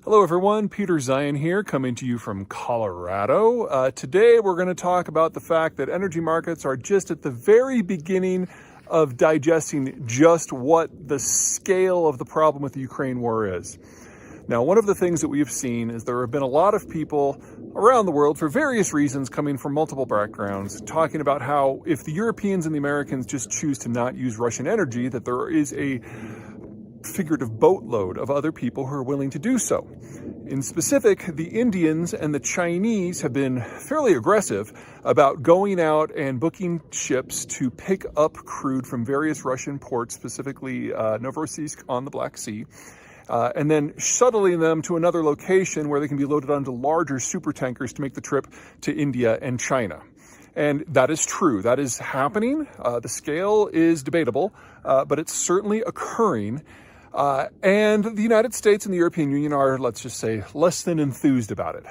Hello everyone, Peter Zeihan here, coming to you from Colorado. Today we're going to talk about the fact that energy markets are just at the very beginning of digesting just what the scale of the problem with the Ukraine war is. Now, one of the things that we have seen is there have been a lot of people around the world for various reasons coming from multiple backgrounds talking about how if the Europeans and the Americans just choose to not use Russian energy, that there is a figurative boatload of other people who are willing to do so. In specific, the Indians and the Chinese have been fairly aggressive about going out and booking ships to pick up crude from various Russian ports, specifically Novorossiysk on the Black Sea, and then shuttling them to another location where they can be loaded onto larger super tankers to make the trip to India and China. And that is true. That is happening. The scale is debatable, but it's certainly occurring. And the United States and the European Union are, let's just say, less than enthused about it.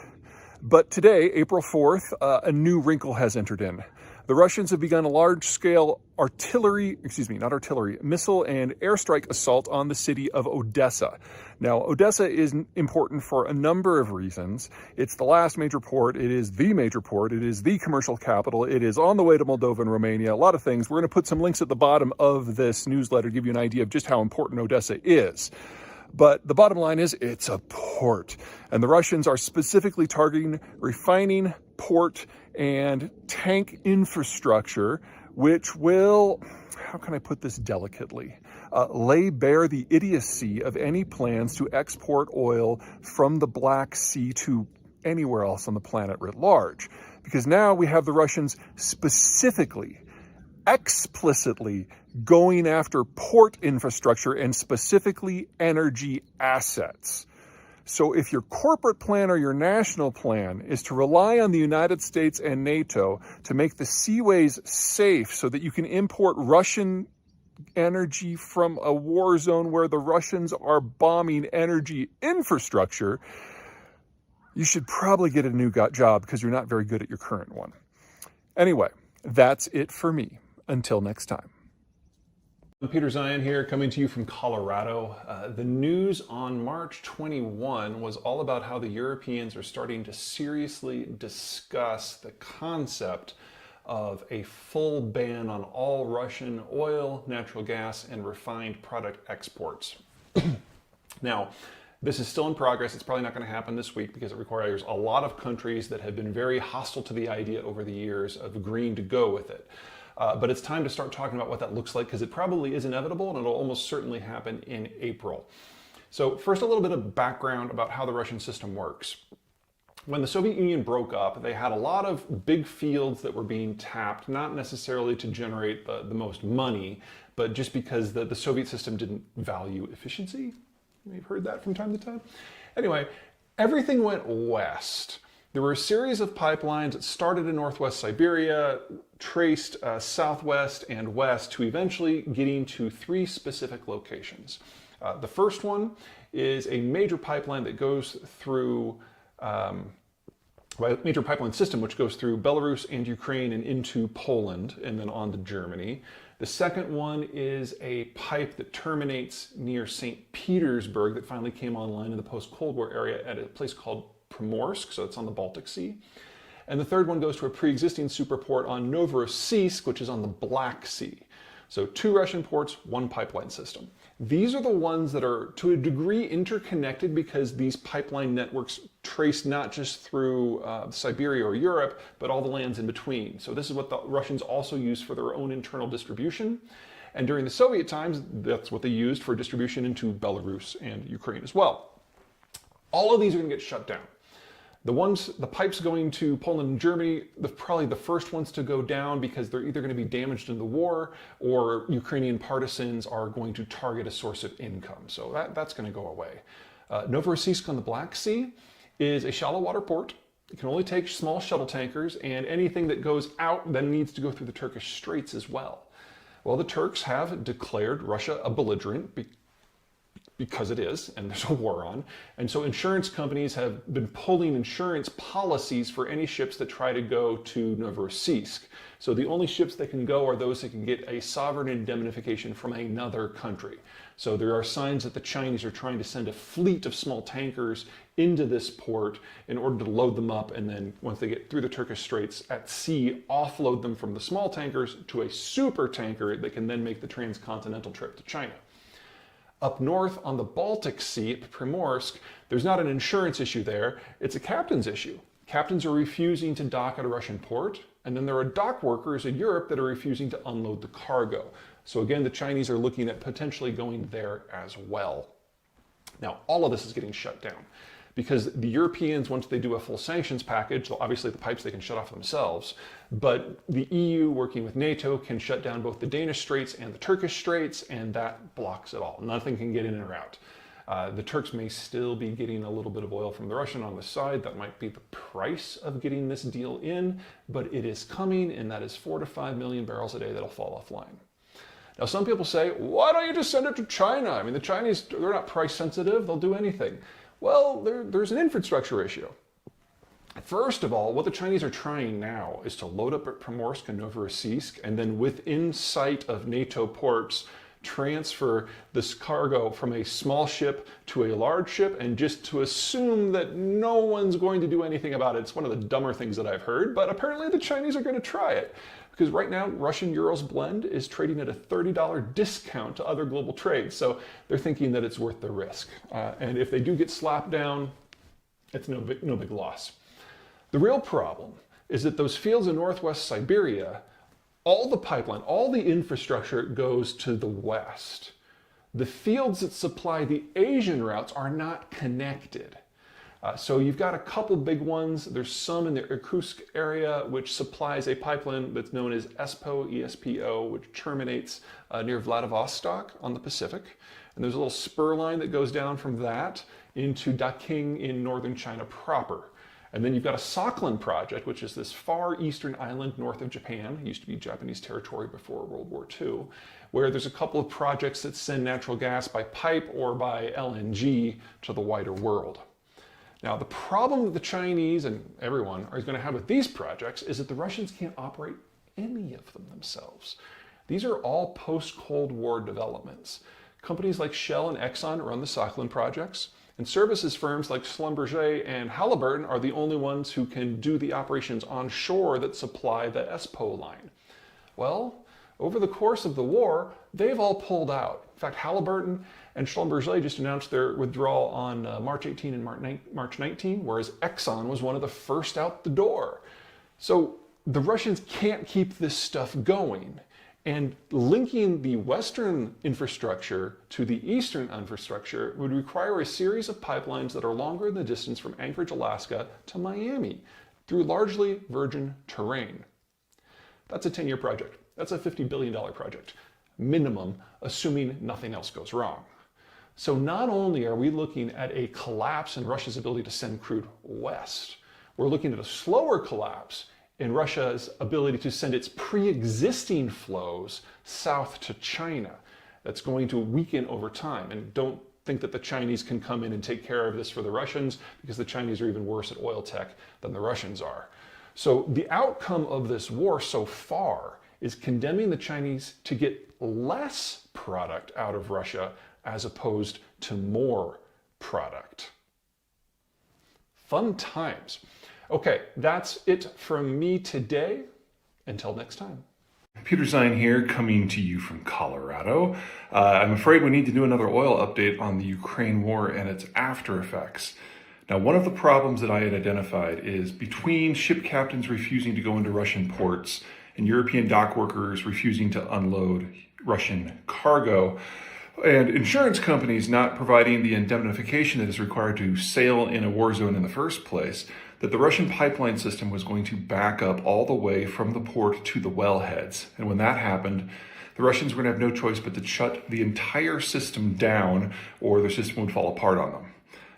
But today, April 4th, a new wrinkle has entered in. The Russians have begun a large-scale missile and airstrike assault on the city of Odessa. Now, Odessa is important for a number of reasons. It's the last major port. It is the major port. It is the commercial capital. It is on the way to Moldova and Romania. A lot of things. We're going to put some links at the bottom of this newsletter to give you an idea of just how important Odessa is. But the bottom line is it's a port. And the Russians are specifically targeting refining, port, and tank infrastructure, which will, how can I put this delicately, lay bare the idiocy of any plans to export oil from the Black Sea to anywhere else on the planet writ large. Because now we have the Russians specifically, explicitly going after port infrastructure and specifically energy assets. So if your corporate plan or your national plan is to rely on the United States and NATO to make the seaways safe so that you can import Russian energy from a war zone where the Russians are bombing energy infrastructure, you should probably get a new job because you're not very good at your current one. Anyway, that's it for me. Until next time. I'm Peter Zeihan here, coming to you from Colorado. The news on March 21 was all about how the Europeans are starting to seriously discuss the concept of a full ban on all Russian oil, natural gas, and refined product exports. Now, this is still in progress. It's probably not going to happen this week because it requires a lot of countries that have been very hostile to the idea over the years of agreeing to go with it. But it's time to start talking about what that looks like because it probably is inevitable and it'll almost certainly happen in April. So first, a little bit of background about how the Russian system works. When the Soviet Union broke up, they had a lot of big fields that were being tapped, not necessarily to generate the most money, but just because the Soviet system didn't value efficiency. You've heard that from time to time. Anyway, everything went west. There were a series of pipelines that started in northwest Siberia, traced southwest and west to eventually getting to three specific locations. The first one is a major pipeline that goes through, major pipeline system which goes through Belarus and Ukraine and into Poland and then on to Germany. The second one is a pipe that terminates near St. Petersburg that finally came online in the post-Cold War area at a place called Primorsk, so it's on the Baltic Sea. And the third one goes to a pre-existing superport on Novorossiysk, which is on the Black Sea. So two Russian ports, one pipeline system. These are the ones that are to a degree interconnected because these pipeline networks trace not just through Siberia or Europe, but all the lands in between. So this is what the Russians also use for their own internal distribution. And during the Soviet times, that's what they used for distribution into Belarus and Ukraine as well. All of these are going to get shut down. The pipes going to Poland and Germany, probably the first ones to go down because they're either going to be damaged in the war or Ukrainian partisans are going to target a source of income. So that's going to go away. Novorossiysk on the Black Sea is a shallow water port. It can only take small shuttle tankers, and anything that goes out then needs to go through the Turkish Straits as well. Well, the Turks have declared Russia a belligerent because it is, and there's a war on. And so insurance companies have been pulling insurance policies for any ships that try to go to Novorossiysk. So the only ships that can go are those that can get a sovereign indemnification from another country. So there are signs that the Chinese are trying to send a fleet of small tankers into this port in order to load them up, and then once they get through the Turkish Straits at sea, offload them from the small tankers to a super tanker that can then make the transcontinental trip to China. Up north on the Baltic Sea at Primorsk, there's not an insurance issue there, it's a captain's issue. Captains are refusing to dock at a Russian port, and then there are dock workers in Europe that are refusing to unload the cargo. So again, the Chinese are looking at potentially going there as well. Now, all of this is getting shut down because the Europeans, once they do a full sanctions package, obviously the pipes they can shut off themselves, but the EU working with NATO can shut down both the Danish Straits and the Turkish Straits, and that blocks it all. Nothing can get in or out. The Turks may still be getting a little bit of oil from the Russian on the side. That might be the price of getting this deal in, but it is coming, and that is 4 to 5 million barrels a day that'll fall offline. Now, some people say, why don't you just send it to China? I mean, the Chinese, they're not price sensitive. They'll do anything. Well, there's an infrastructure issue. First of all, what the Chinese are trying now is to load up at Primorsk and Novorossiysk, and then within sight of NATO ports, transfer this cargo from a small ship to a large ship, and just to assume that no one's going to do anything about it. It's one of the dumber things that I've heard, but apparently the Chinese are going to try it. Because right now, Russian Urals blend is trading at a $30 discount to other global trades. So they're thinking that it's worth the risk. And if they do get slapped down, it's no big loss. The real problem is that those fields in northwest Siberia, all the pipeline, all the infrastructure goes to the west. The fields that supply the Asian routes are not connected. So you've got a couple big ones. There's some in the Irkutsk area, which supplies a pipeline that's known as ESPO, E-S-P-O, which terminates near Vladivostok on the Pacific. And there's a little spur line that goes down from that into Daqing in northern China proper. And then you've got a Sakhalin project, which is this far eastern island north of Japan. It used to be Japanese territory before World War II, where there's a couple of projects that send natural gas by pipe or by LNG to the wider world. Now, the problem that the Chinese and everyone are going to have with these projects is that the Russians can't operate any of them themselves. These are all post-Cold War developments. Companies like Shell and Exxon run the Sakhalin projects, and services firms like Schlumberger and Halliburton are the only ones who can do the operations on shore that supply the ESPO line. Well, over the course of the war, they've all pulled out. In fact, Halliburton and Schlumberger just announced their withdrawal on March 18 and March 19, whereas Exxon was one of the first out the door. So the Russians can't keep this stuff going. And linking the Western infrastructure to the Eastern infrastructure would require a series of pipelines that are longer than the distance from Anchorage, Alaska to Miami through largely virgin terrain. That's a 10-year project. That's a $50 billion project, minimum, assuming nothing else goes wrong. So not only are we looking at a collapse in Russia's ability to send crude west, we're looking at a slower collapse in Russia's ability to send its pre-existing flows south to China. That's going to weaken over time. And don't think that the Chinese can come in and take care of this for the Russians, because the Chinese are even worse at oil tech than the Russians are. So the outcome of this war so far is condemning the Chinese to get less product out of Russia as opposed to more product. Fun times. Okay, that's it from me today. Until next time. Peter Zeihan here, coming to you from Colorado. I'm afraid we need to do another oil update on the Ukraine war and its after effects. Now, one of the problems that I had identified is between ship captains refusing to go into Russian ports and European dock workers refusing to unload Russian cargo, and insurance companies not providing the indemnification that is required to sail in a war zone in the first place, that the Russian pipeline system was going to back up all the way from the port to the wellheads. And when that happened, the Russians were going to have no choice but to shut the entire system down, or the system would fall apart on them.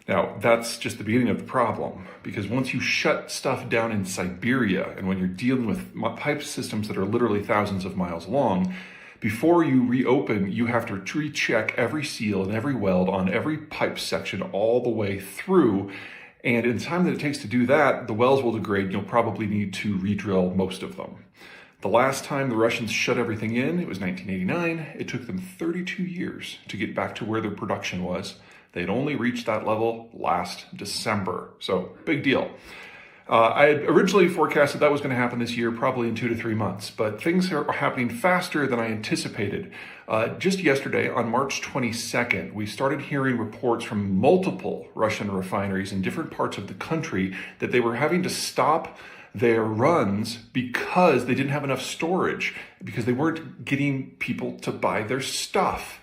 Now, that's just the beginning of the problem, because once you shut stuff down in Siberia, and when you're dealing with pipe systems that are literally thousands of miles long, Before you reopen, you have to recheck every seal and every weld on every pipe section all the way through. And in the time that it takes to do that, the wells will degrade. You'll probably need to re-drill most of them. The last time the Russians shut everything in, it was 1989. It took them 32 years to get back to where their production was. They'd only reached that level last December. So big deal. I had originally forecasted that was going to happen this year, probably in 2 to 3 months, but things are happening faster than I anticipated. Just yesterday, on March 22nd, we started hearing reports from multiple Russian refineries in different parts of the country that they were having to stop their runs because they didn't have enough storage, because they weren't getting people to buy their stuff.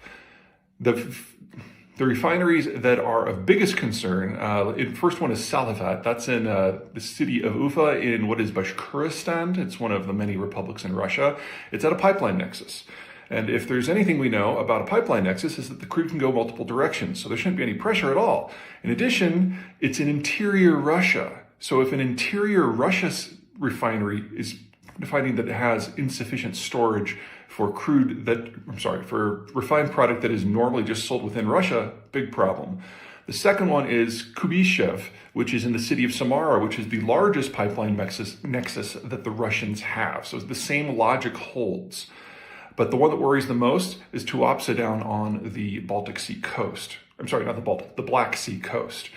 The refineries that are of biggest concern, the first one is Salavat. That's in the city of Ufa in what is Bashkortostan. It's one of the many republics in Russia. It's at a pipeline nexus. And if there's anything we know about a pipeline nexus, is that the crude can go multiple directions. So there shouldn't be any pressure at all. In addition, it's in interior Russia. So if an interior Russia refinery is finding that it has insufficient storage for for refined product that is normally just sold within Russia, big problem. The second one is Kubyshev, which is in the city of Samara, which is the largest pipeline nexus that the Russians have. So the same logic holds. But the one that worries the most is Tuapse down on the Baltic Sea coast. I'm sorry, not the Baltic, the Black Sea coast.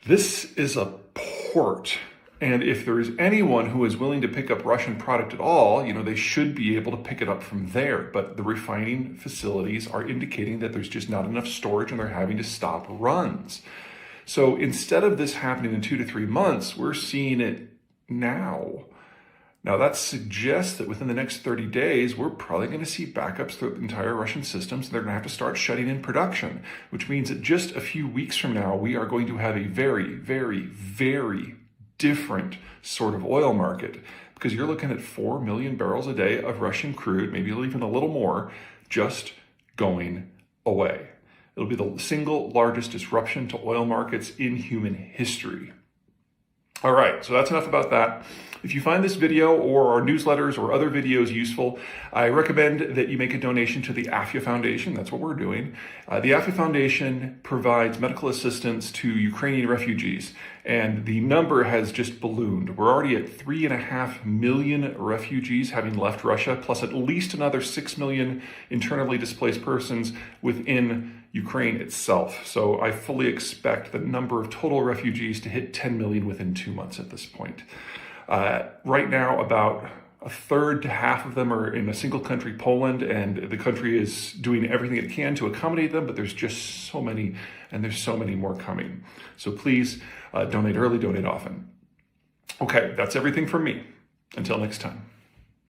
This is a port. And if there is anyone who is willing to pick up Russian product at all, they should be able to pick it up from there. But the refining facilities are indicating that there's just not enough storage and they're having to stop runs. So instead of this happening in 2 to 3 months, we're seeing it now. Now that suggests that within the next 30 days, we're probably going to see backups through the entire Russian system. So they're going to have to start shutting in production, which means that just a few weeks from now, we are going to have a very, very, very different sort of oil market, because you're looking at 4 million barrels a day of Russian crude, maybe even a little more, just going away. It'll be the single largest disruption to oil markets in human history. All right, so that's enough about that. If you find this video or our newsletters or other videos useful, I recommend that you make a donation to the AFIA Foundation. That's what we're doing. The AFIA Foundation provides medical assistance to Ukrainian refugees, and the number has just ballooned. We're already at 3.5 million refugees having left Russia, plus at least another 6 million internally displaced persons within Ukraine itself. So I fully expect the number of total refugees to hit 10 million within 2 months at this point. Right now, about a third to half of them are in a single country, Poland, and the country is doing everything it can to accommodate them, but there's just so many, and there's so many more coming. So please donate early, donate often. Okay, that's everything from me. Until next time.